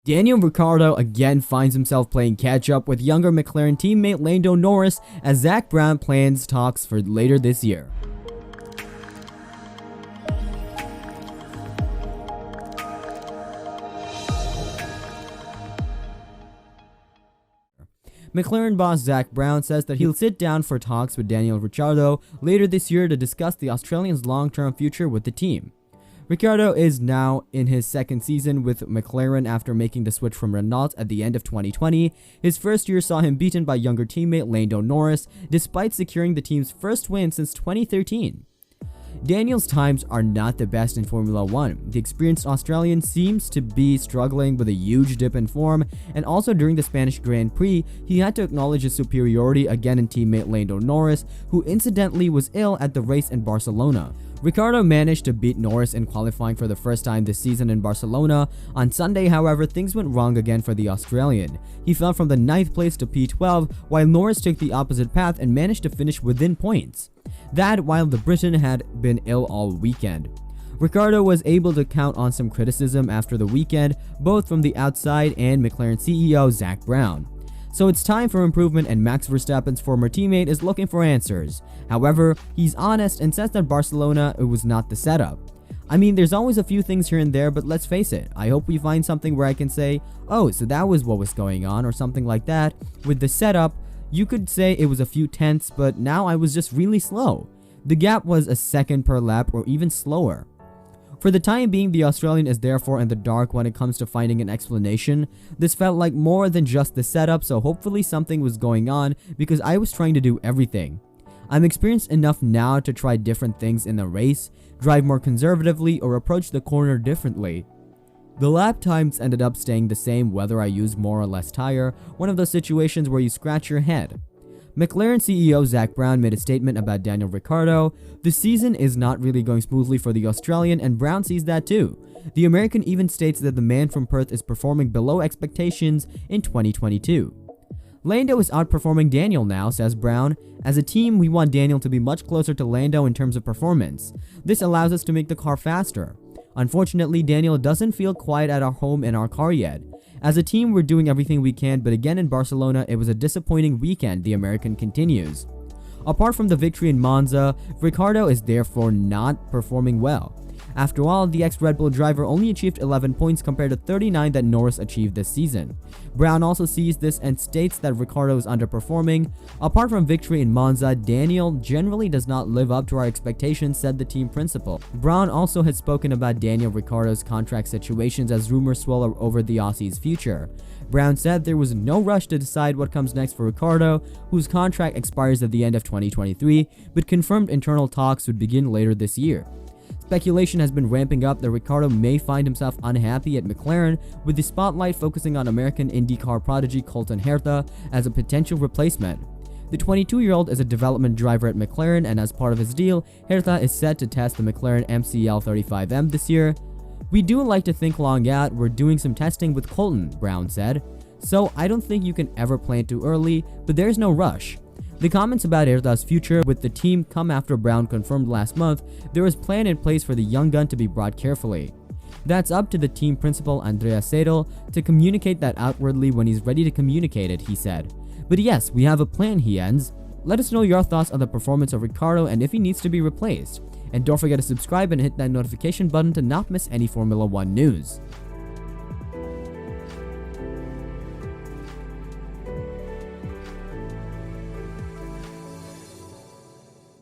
Daniel Ricciardo again finds himself playing catch-up with younger McLaren teammate Lando Norris as Zak Brown plans talks for later this year. McLaren boss Zak Brown says that he'll sit down for talks with Daniel Ricciardo later this year to discuss the Australian's long-term future with the team. Ricciardo is now in his second season with McLaren after making the switch from Renault at the end of 2020. His first year saw him beaten by younger teammate Lando Norris, despite securing the team's first win since 2013. Daniel's times are not the best in Formula 1. The experienced Australian seems to be struggling with a huge dip in form, and also during the Spanish Grand Prix, he had to acknowledge his superiority again in teammate Lando Norris, who incidentally was ill at the race in Barcelona. Ricciardo managed to beat Norris in qualifying for the first time this season in Barcelona. On Sunday, however, things went wrong again for the Australian. He fell from the 9th place to P12, while Norris took the opposite path and managed to finish within points. That while the Briton had been ill all weekend. Ricciardo was able to count on some criticism after the weekend, both from the outside and McLaren CEO Zak Brown. So it's time for improvement, and Max Verstappen's former teammate is looking for answers. However, he's honest and says that Barcelona was not the setup. I mean, there's always a few things here and there, but let's face it, I hope we find something where I can say, oh, so that was what was going on, or something like that. With the setup, you could say it was a few tenths, but now I was just really slow. The gap was a second per lap or even slower. For the time being, the Australian is therefore in the dark when it comes to finding an explanation. This felt like more than just the setup, so hopefully something was going on because I was trying to do everything. I'm experienced enough now to try different things in the race, drive more conservatively, or approach the corner differently. The lap times ended up staying the same whether I used more or less tire, one of those situations where you scratch your head. McLaren CEO Zak Brown made a statement about Daniel Ricciardo. The season is not really going smoothly for the Australian, and Brown sees that too. The American even states that the man from Perth is performing below expectations in 2022. Lando is outperforming Daniel now, says Brown. As a team, we want Daniel to be much closer to Lando in terms of performance. This allows us to make the car faster. Unfortunately, Daniel doesn't feel quite at our home in our car yet. As a team, we're doing everything we can, but again in Barcelona, it was a disappointing weekend, the American continues. Apart from the victory in Monza, Ricciardo is therefore not performing well. After all, the ex-Red Bull driver only achieved 11 points compared to 39 that Norris achieved this season. Brown also sees this and states that Ricciardo is underperforming. Apart from victory in Monza, Daniel generally does not live up to our expectations, said the team principal. Brown also had spoken about Daniel Ricciardo's contract situations as rumors swirl over the Aussie's future. Brown said there was no rush to decide what comes next for Ricciardo, whose contract expires at the end of 2023, but confirmed internal talks would begin later this year. Speculation has been ramping up that Ricciardo may find himself unhappy at McLaren, with the spotlight focusing on American IndyCar prodigy Colton Herta as a potential replacement. The 22-year-old is a development driver at McLaren, and as part of his deal, Herta is set to test the McLaren MCL35M this year. We do like to think long out, we're doing some testing with Colton, Brown said. So I don't think you can ever plan too early, but there's no rush. The comments about Herta's future with the team come after Brown confirmed last month there was a plan in place for the young gun to be brought carefully. That's up to the team principal Andrea Seidel to communicate that outwardly when he's ready to communicate it, he said. But yes, we have a plan, he ends. Let us know your thoughts on the performance of Ricciardo and if he needs to be replaced. And don't forget to subscribe and hit that notification button to not miss any Formula 1 news.